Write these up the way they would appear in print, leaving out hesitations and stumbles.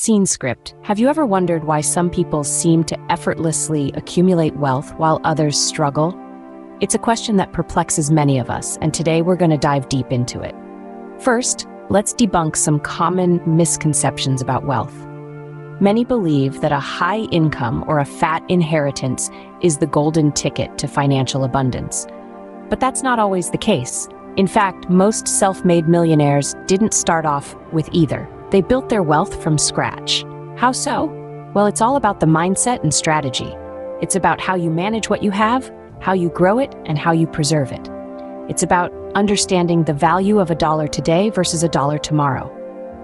Scene script. Have you ever wondered why some people seem to effortlessly accumulate wealth while others struggle? It's a question that perplexes many of us, and today we're going to dive deep into it. First, let's debunk some common misconceptions about wealth. Many believe that a high income or a fat inheritance is the golden ticket to financial abundance. But that's not always the case. In fact, most self-made millionaires didn't start off with either. They built their wealth from scratch. How so? Well, it's all about the mindset and strategy. It's about how you manage what you have, how you grow it, and how you preserve it. It's about understanding the value of $1 today versus $1 tomorrow.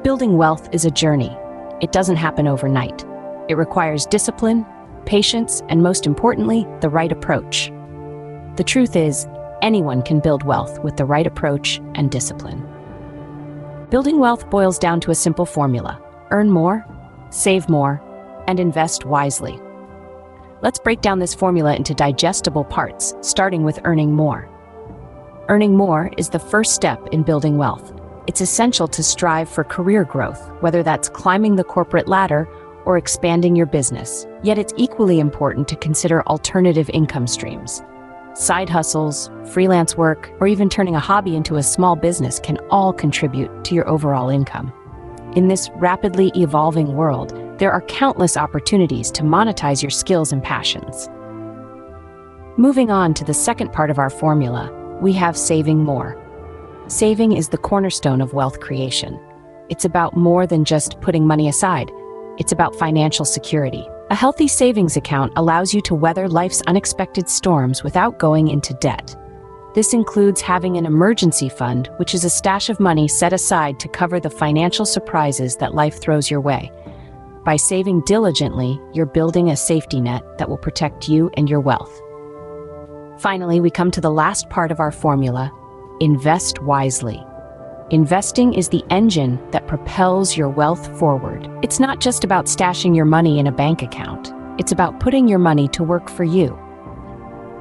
Building wealth is a journey. It doesn't happen overnight. It requires discipline, patience, and most importantly, the right approach. The truth is, anyone can build wealth with the right approach and discipline. Building wealth boils down to a simple formula: earn more, save more, and invest wisely. Let's break down this formula into digestible parts, starting with earning more. Earning more is the first step in building wealth. It's essential to strive for career growth, whether that's climbing the corporate ladder or expanding your business. Yet it's equally important to consider alternative income streams. Side hustles, freelance work, or even turning a hobby into a small business can all contribute to your overall income. In this rapidly evolving world, there are countless opportunities to monetize your skills and passions. Moving on to the second part of our formula, we have saving more. Saving is the cornerstone of wealth creation. It's about more than just putting money aside. It's about financial security. A healthy savings account allows you to weather life's unexpected storms without going into debt. This includes having an emergency fund, which is a stash of money set aside to cover the financial surprises that life throws your way. By saving diligently, you're building a safety net that will protect you and your wealth. Finally, we come to the last part of our formula: invest wisely. Investing is the engine that propels your wealth forward. It's not just about stashing your money in a bank account. It's about putting your money to work for you.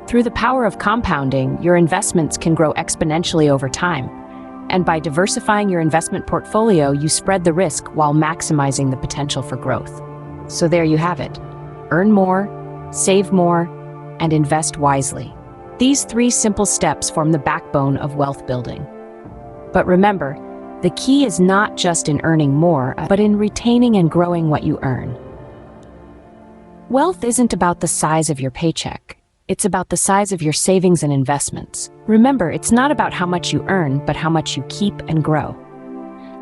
Through the power of compounding, your investments can grow exponentially over time. And by diversifying your investment portfolio, you spread the risk while maximizing the potential for growth. So there you have it. Earn more, save more, and invest wisely. These three simple steps form the backbone of wealth building. But remember, the key is not just in earning more, but in retaining and growing what you earn. Wealth isn't about the size of your paycheck. It's about the size of your savings and investments. Remember, it's not about how much you earn, but how much you keep and grow.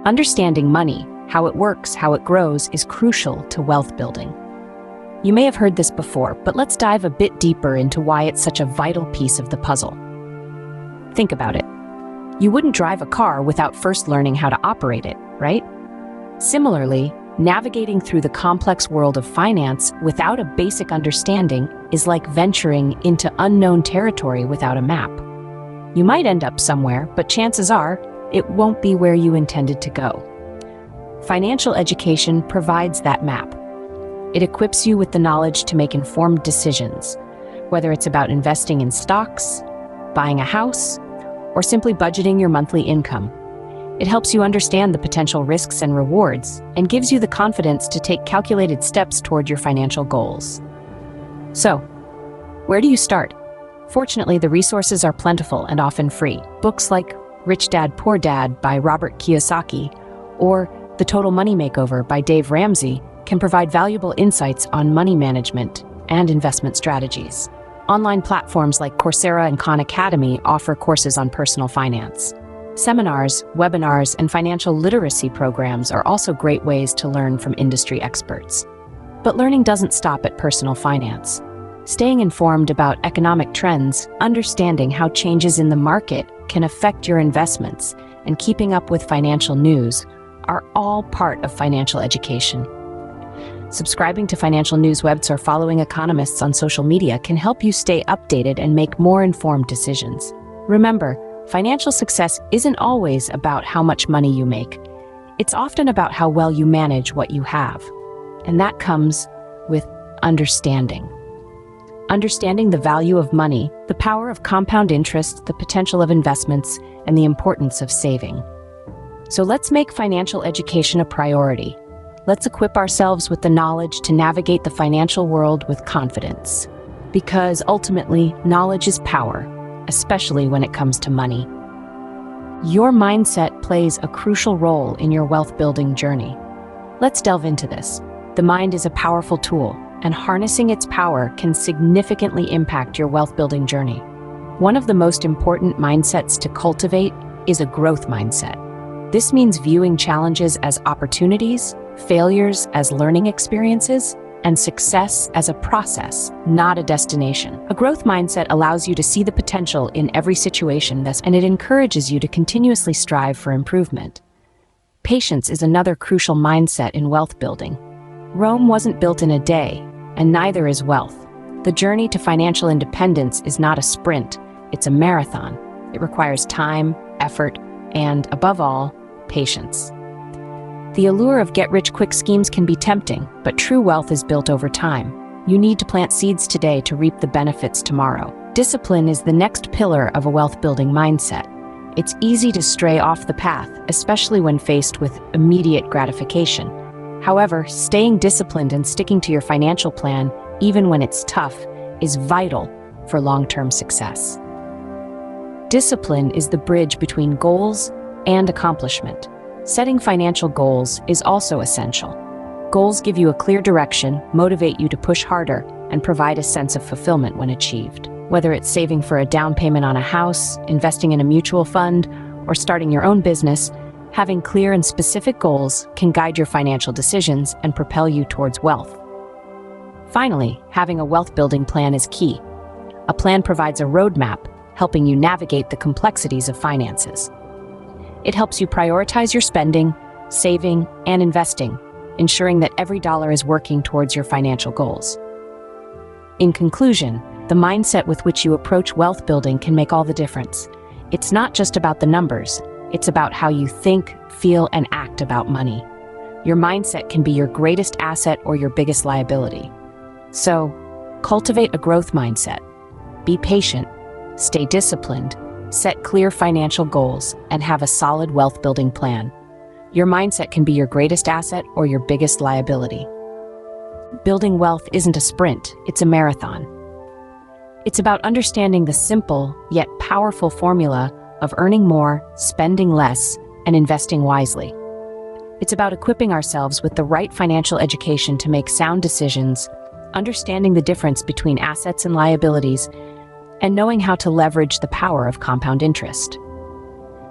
Understanding money, how it works, how it grows, is crucial to wealth building. You may have heard this before, but let's dive a bit deeper into why it's such a vital piece of the puzzle. Think about it. You wouldn't drive a car without first learning how to operate it, right? Similarly, navigating through the complex world of finance without a basic understanding is like venturing into unknown territory without a map. You might end up somewhere, but chances are it won't be where you intended to go. Financial education provides that map. It equips you with the knowledge to make informed decisions, whether it's about investing in stocks, buying a house, or simply budgeting your monthly income. It helps you understand the potential risks and rewards and gives you the confidence to take calculated steps toward your financial goals. So, where do you start? Fortunately, the resources are plentiful and often free. Books like Rich Dad, Poor Dad by Robert Kiyosaki or The Total Money Makeover by Dave Ramsey can provide valuable insights on money management and investment strategies. Online platforms like Coursera and Khan Academy offer courses on personal finance. Seminars, webinars, and financial literacy programs are also great ways to learn from industry experts. But learning doesn't stop at personal finance. Staying informed about economic trends, understanding how changes in the market can affect your investments, and keeping up with financial news are all part of financial education. Subscribing to financial news websites or following economists on social media can help you stay updated and make more informed decisions. Remember, financial success isn't always about how much money you make. It's often about how well you manage what you have. And that comes with understanding. Understanding the value of money, the power of compound interest, the potential of investments, and the importance of saving. So let's make financial education a priority. Let's equip ourselves with the knowledge to navigate the financial world with confidence. Because ultimately, knowledge is power, especially when it comes to money. Your mindset plays a crucial role in your wealth-building journey. Let's delve into this. The mind is a powerful tool, and harnessing its power can significantly impact your wealth-building journey. One of the most important mindsets to cultivate is a growth mindset. This means viewing challenges as opportunities, failures as learning experiences, and success as a process, not a destination. A growth mindset allows you to see the potential in every situation, and it encourages you to continuously strive for improvement. Patience is another crucial mindset in wealth building. Rome wasn't built in a day, and neither is wealth. The journey to financial independence is not a sprint, it's a marathon. It requires time, effort, and, above all, patience. The allure of get-rich-quick schemes can be tempting, but true wealth is built over time. You need to plant seeds today to reap the benefits tomorrow. Discipline is the next pillar of a wealth-building mindset. It's easy to stray off the path, especially when faced with immediate gratification. However, staying disciplined and sticking to your financial plan, even when it's tough, is vital for long-term success. Discipline is the bridge between goals and accomplishment. Setting financial goals is also essential. Goals give you a clear direction, motivate you to push harder, and provide a sense of fulfillment when achieved. Whether it's saving for a down payment on a house, investing in a mutual fund, or starting your own business, having clear and specific goals can guide your financial decisions and propel you towards wealth. Finally, having a wealth-building plan is key. A plan provides a roadmap, helping you navigate the complexities of finances. It helps you prioritize your spending, saving, and investing, ensuring that every dollar is working towards your financial goals. In conclusion, the mindset with which you approach wealth building can make all the difference. It's not just about the numbers, it's about how you think, feel, and act about money. Your mindset can be your greatest asset or your biggest liability. So, cultivate a growth mindset. Be patient, stay disciplined, set clear financial goals, and have a solid wealth-building plan. Your mindset can be your greatest asset or your biggest liability. Building wealth isn't a sprint, it's a marathon. It's about understanding the simple, yet powerful formula of earning more, spending less, and investing wisely. It's about equipping ourselves with the right financial education to make sound decisions, understanding the difference between assets and liabilities, and knowing how to leverage the power of compound interest.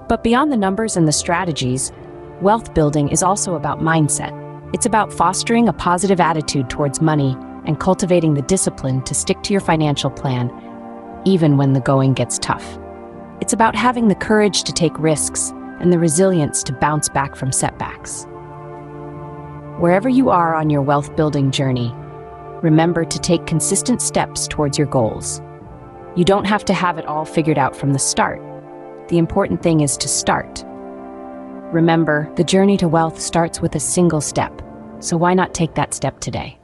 But beyond the numbers and the strategies, wealth building is also about mindset. It's about fostering a positive attitude towards money and cultivating the discipline to stick to your financial plan, even when the going gets tough. It's about having the courage to take risks and the resilience to bounce back from setbacks. Wherever you are on your wealth building journey, remember to take consistent steps towards your goals. You don't have to have it all figured out from the start. The important thing is to start. Remember, the journey to wealth starts with a single step, so why not take that step today?